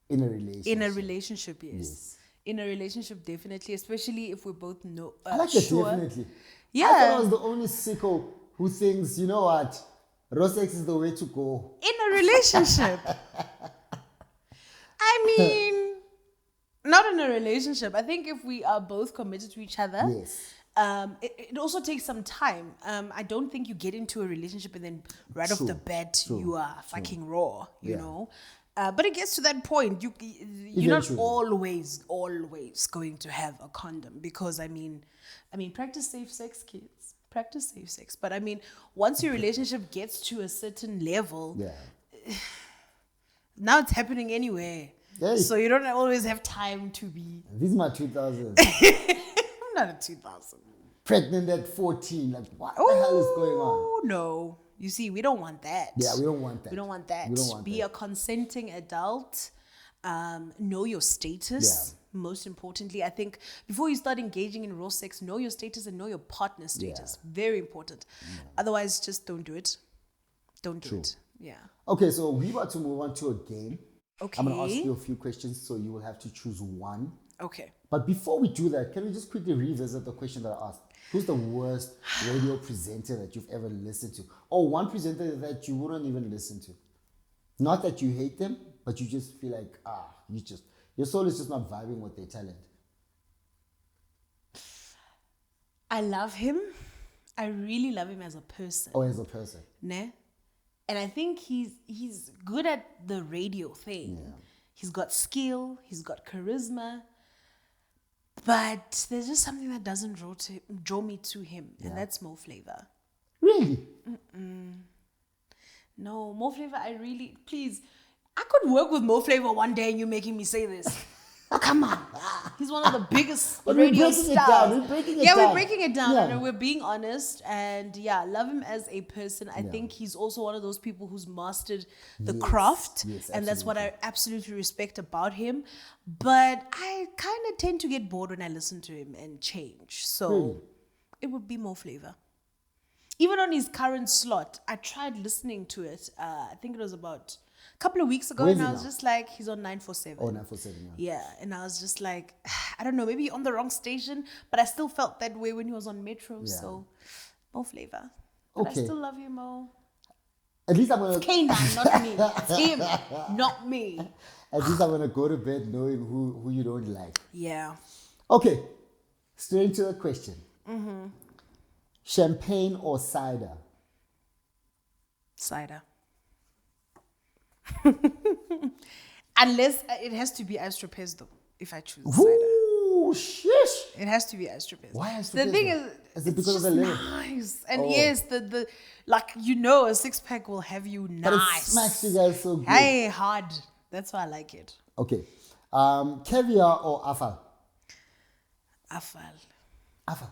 in a relationship? In a relationship, yes. Yes. In a relationship, definitely, especially if we both know. I like that sure. definitely. Yeah. I thought I was the only sicko who thinks, you know what, raw sex is the way to go. In a relationship. I mean, not in a relationship. I think if we are both committed to each other, Yes. it also takes some time. I don't think you get into a relationship and then right off True, the bat true, you are fucking raw, you Yeah. know. But it gets to that point. You're not Eventually. always going to have a condom because I mean, practice safe sex, kids. Practice safe sex. But I mean, once your relationship gets to a certain level, Yeah. now it's happening anyway. Hey. So you don't always have time to be. These are my 2000s. I'm not a 2000. pregnant at 14. Like, what the hell is going on? Oh, no. You see, we don't want that. Yeah, we don't want that. We don't want that. We don't want Be that. a consenting adult. Know your status. Yeah. Most importantly, I think before you start engaging in raw sex, know your status and know your partner's status. Very important. Otherwise, just don't do it. Don't do it. Yeah. Okay, so we're about to move on to a game. Okay. I'm going to ask you a few questions, so you will have to choose one. Okay. But before we do that, can we just quickly revisit the question that I asked? Who's the worst radio presenter that you've ever listened to? Or one presenter that you wouldn't even listen to? Not that you hate them, but you just feel like, your soul is just not vibing with their talent. I love him. I really love him as a person. Or as a person. Ne? And I think he's good at the radio thing. Yeah. He's got skill, he's got charisma, but there's just something that doesn't draw me to him, and that's Mo Flavor. Really? No, Mo Flavor, please, I could work with Mo Flavor one day and you're making me say this. Come on. He's one of the biggest But radio we're breaking stars. it down. We're breaking it Yeah, down. we're breaking it down. Yeah. And we're being honest. And yeah, love him as a person. I think he's also one of those people who's mastered the craft. Yes, and that's what I absolutely respect about him. But I kind of tend to get bored when I listen to him and change. So it would be Mo Flavor. Even on his current slot, I tried listening to it. I think it was about a couple of weeks ago, Where is and he I was now? just like, he's on 947. Oh, 947, yeah. Yeah, and I was just like, I don't know, maybe on the wrong station, but I still felt that way when he was on Metro. Yeah. So, Mo Flavor. But Okay. I still love you, Mo. At least I'm going to... K9, not me. It's him, not me. At least I'm going to go to bed knowing who you don't like. Yeah. Okay, straight into the question. Champagne or cider? Cider. Unless it has to be Astropez though, if I choose cider. Ooh, shish! It has to be Astropez. Why Astropez The thing though? is, Is it it's because of just the level? nice. And Oh. yes, the like, you know, a six pack will have you But it nice. smacks you guys so good. Hey, hard. That's why I like it. Okay. Caviar or afal? Afal. Afal.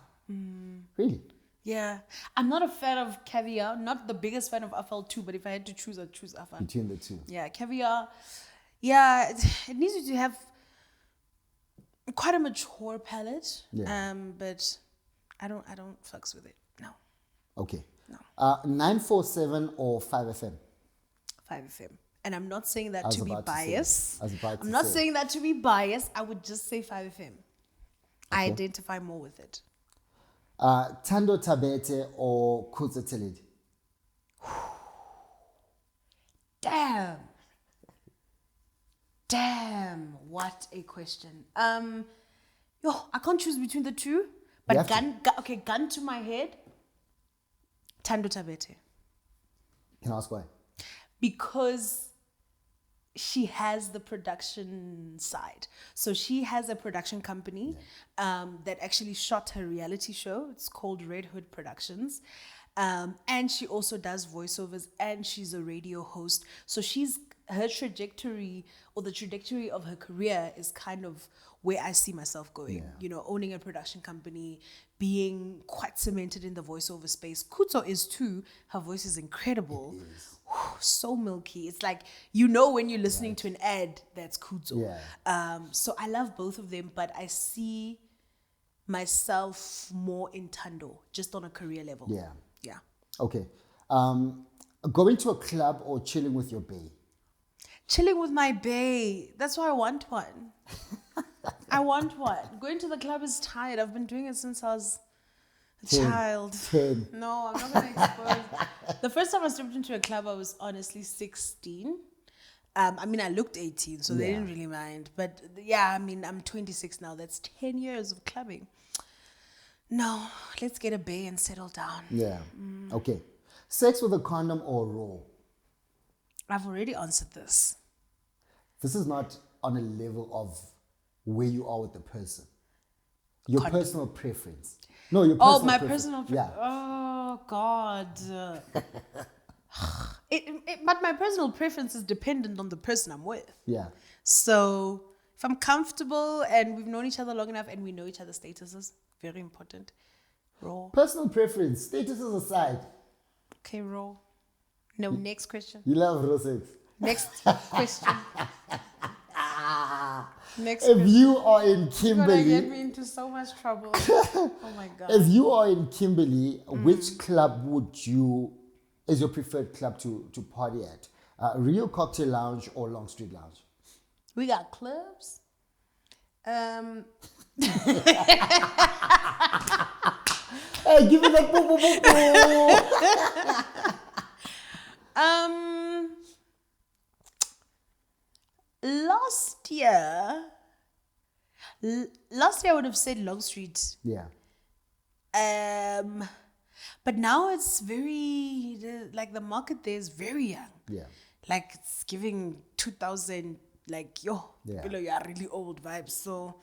Really? Yeah. I'm not a fan of caviar. Not the biggest fan of afal too, but if I had to choose, I'd choose afal. Between the two. Yeah, caviar. Yeah, it needs you to have quite a mature palate. Yeah. But I don't fucks with it. No. Okay. No. 947 or 5FM? 5FM. And I'm not saying I that was to be about to say. biased. I was about to I'm not say. saying that to be biased. I would just say 5FM. I identify more with it. Tando Tabete or Kutsa Teledi? Damn, what a question. I can't choose between the two. But You have gun to my head, Tando Tabete. Can I ask why? Because she has the production side. So she has a production company that actually shot her reality show. It's called Red Hood Productions. And she also does voiceovers and she's a radio host. So her trajectory or the trajectory of her career is kind of where I see myself going. Yeah. You know, owning a production company, being quite cemented in the voiceover space. Kuto is too. Her voice is incredible. So milky. It's like, you know, when you're listening to an ad, that's Kuto. Yeah. So I love both of them, but I see myself more in Tando, just on a career level. Yeah. Yeah. Okay. Going to a club or chilling with your bae? Chilling with my bae. That's why I want one. I want one. Going to the club is tired. I've been doing it since I was a child. 10. No, I'm not going to expose. The first time I stepped into a club, I was honestly 16. I mean, I looked 18, so they Yeah. didn't really mind. But yeah, I mean, I'm 26 now. That's 10 years of clubbing. No, let's get a bae and settle down. Yeah. Okay. Sex with a condom or raw? I've already answered this. This is not on a level of where you are with the person. Your Condom. personal preference. No, your personal Oh, my preference. personal Yeah. Oh, God. But my personal preference is dependent on the person I'm with. Yeah. So if I'm comfortable and we've known each other long enough and we know each other's statuses, very important. Raw. Personal preference, statuses aside. Okay, raw. No, next question. You love raw sex. Next question. Next If question. you are in You're gonna get Kimberley, me into so much trouble. Oh my god. if you are in Kimberley, which club is your preferred club to party at? Rio Cocktail Lounge or Long Street Lounge? We got clubs. Hey, give me that boo boo boo boo. Last year I would have said Long Street. Yeah. But now it's the market there is very young. Yeah. Like it's giving 2000, like, yo, Yeah. below you are really old vibes. So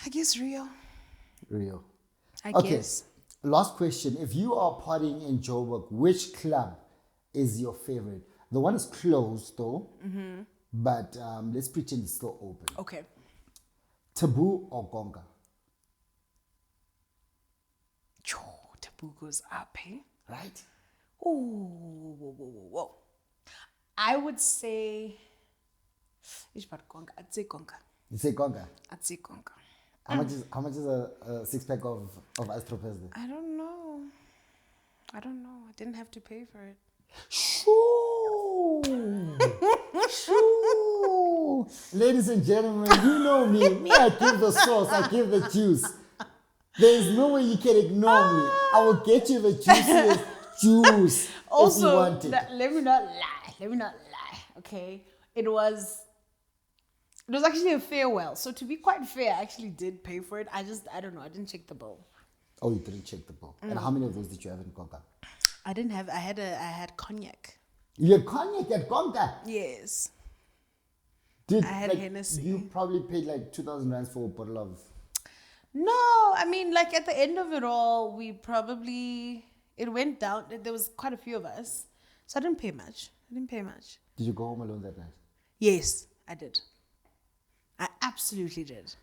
I guess Rio. I guess. Last question. If you are partying in Joburg, which club is your favorite? The one is closed though, but let's pretend it's still open. Okay. Taboo or Gonga? Taboo goes up, eh? Right? Whoa. I would say, Gonga. I'd say Gonga. You say Gonga? I'd say Gonga. How much is a six pack of Astropes? I don't know. I didn't have to pay for it. Shoo! Shoo! Ladies and gentlemen, you know me. Me, I give the sauce, I give the juice. There is no way you can ignore me. I will get you the juiciest juice if you Also, want it. let me not lie. Okay, it was actually a farewell. So to be quite fair, I actually did pay for it. I don't know. I didn't check the bill. Oh, you didn't check the bill. And how many of those did you have in Gonga? I didn't have. I had cognac. You had cognac at Gonga? Yes. Dude, I had Hennessy. you probably paid like 2,000 rands for a bottle of... No, I mean, like at the end of it all, it went down. There was quite a few of us. So I didn't pay much. Did you go home alone that night? Yes, I did. I absolutely did.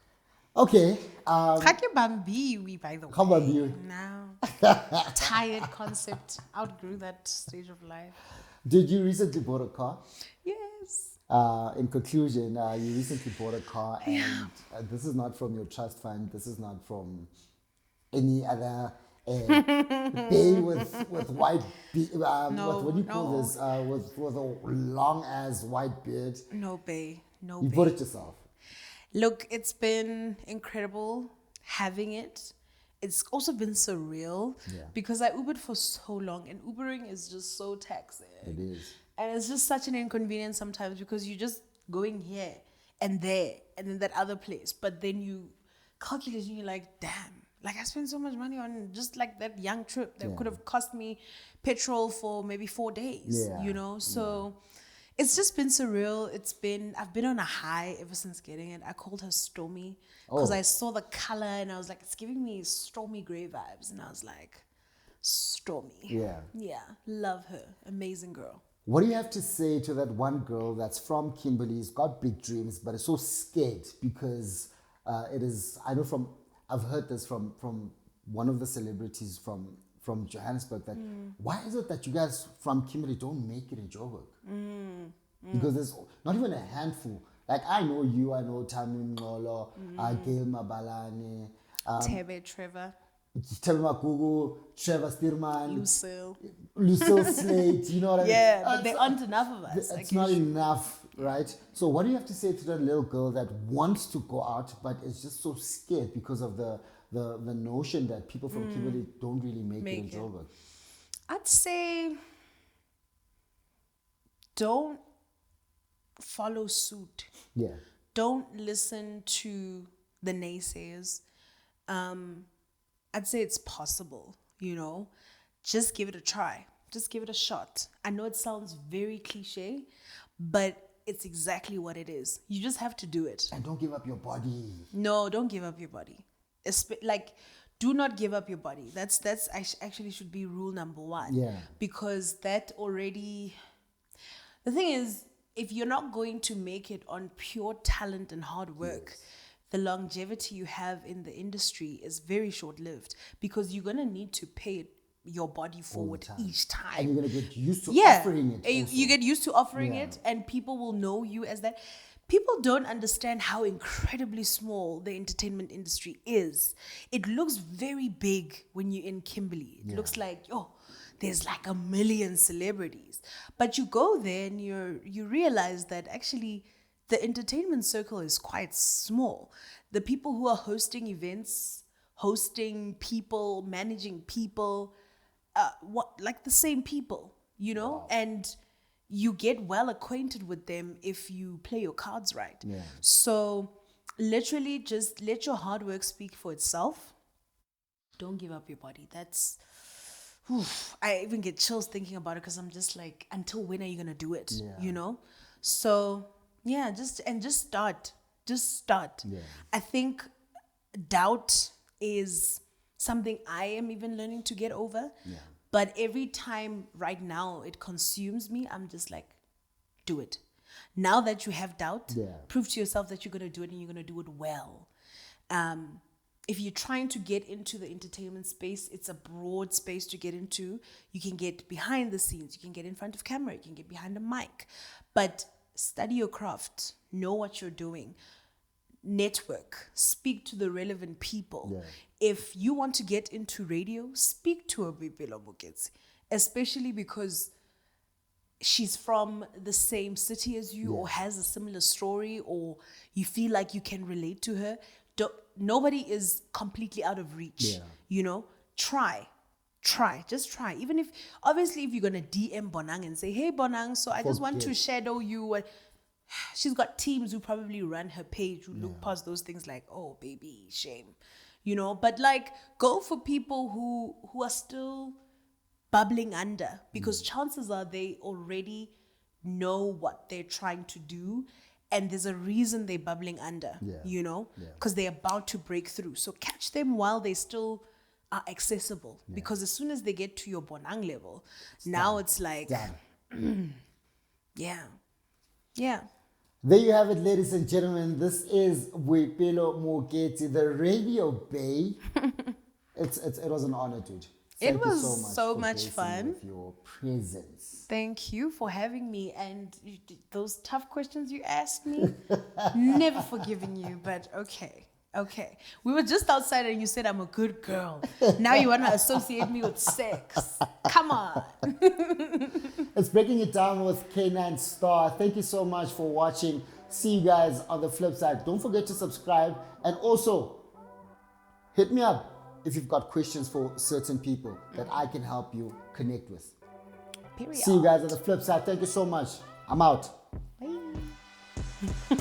Okay. Kake Bambi, by the way. How about you? No. Tired concept. Outgrew that stage of life. Did you recently bought a car? Yes. In conclusion, you recently bought a car, and this is not from your trust fund. This is not from any other bay with white, what do you call this? With a long as white beard. No bay. You bought it yourself. Look, it's been incredible having it. It's also been surreal because I Ubered for so long, and Ubering is just so taxing. It is. And it's just such an inconvenience sometimes because you're just going here and there and then that other place. But then you calculate and you're like, damn, like I spent so much money on just like that young trip that could have cost me petrol for maybe 4 days, you know? So it's just been surreal. I've been on a high ever since getting it. I called her Stormy because I saw the color and I was like, it's giving me stormy gray vibes. And I was like, Stormy. Yeah. Love her. Amazing girl. What do you have to say to that one girl that's from Kimberley, has got big dreams, but is so scared because I've heard this from one of the celebrities from Johannesburg that why is it that you guys from Kimberley don't make it in Joburg? Because there's not even a handful. Like I know you, I know Tamim Ngolo, Gail Mabalane, Tebe Trevor. Tell Makugu, Trevor Stearman, Lucille Slate, you know what I mean? Yeah, but there aren't enough of us. It's not enough, right? So what do you have to say to that little girl that wants to go out but is just so scared because of the notion that people from Kimberley don't really make it in Joburg? I'd say don't follow suit. Yeah. Don't listen to the naysayers. I'd say it's possible, you know. Just give it a try. Just give it a shot. I know it sounds very cliche, but it's exactly what it is. You just have to do it. And don't give up your body. No, don't give up your body. Do not give up your body. That's actually should be rule number 1. Yeah. Because that already... The thing is, if you're not going to make it on pure talent and hard work, the longevity you have in the industry is very short-lived, because you're going to need to pay your body forward time. each time. And you're going to get used to Yeah, offering it. you get used to offering Yeah. it, and people will know you as that. People don't understand how incredibly small the entertainment industry is. It looks very big when you're in Kimberley. It looks like, there's like 1 million celebrities. But you go there and you realize that actually the entertainment circle is quite small. The people who are hosting events, hosting people, managing people, like the same people, and you get well acquainted with them if you play your cards right. Yeah. So literally just let your hard work speak for itself. Don't give up your body. That's, I even get chills thinking about it, because I'm just like, until when are you going to do it? Yeah. So yeah, just start. Just start. Yeah. I think doubt is something I am even learning to get over. Yeah. But every time right now it consumes me, I'm just like, do it. Now that you have doubt, prove to yourself that you're going to do it, and you're going to do it well. If you're trying to get into the entertainment space, it's a broad space to get into. You can get behind the scenes, you can get in front of camera, you can get behind a mic. But study your craft, know what you're doing. Network, speak to the relevant people. Yeah. If you want to get into radio, speak to a BOIPELO MOOKETSI, especially because she's from the same city as you, or has a similar story, or you feel like you can relate to her. Nobody is completely out of reach. Just try. Even if, obviously, if you're going to DM Bonang and say, hey Bonang, so I just want to shadow you. She's got teams who probably run her page, who look past those things like, oh baby, shame, but like, go for people who are still bubbling under, because chances are they already know what they're trying to do, and there's a reason they're bubbling under, because they're about to break through. So catch them while they still are accessible, because as soon as they get to your Bonang level, it's like, yeah. There you have it, ladies and gentlemen. This is BOIPELO MOOKETSI, the radio bay. It was an honor, dude. It Thank you was so for much gracing fun. with your presence. Thank you for having me, and those tough questions you asked me, never forgiving you, but okay. We were just outside and you said I'm a good girl. Now you want to associate me with sex. Come on. It's Breaking It Down with K9 Star. Thank you so much for watching. See you guys on the flip side. Don't forget to subscribe, and also hit me up if you've got questions for certain people that I can help you connect with. Period. See you guys on the flip side. Thank you so much. I'm out. Bye.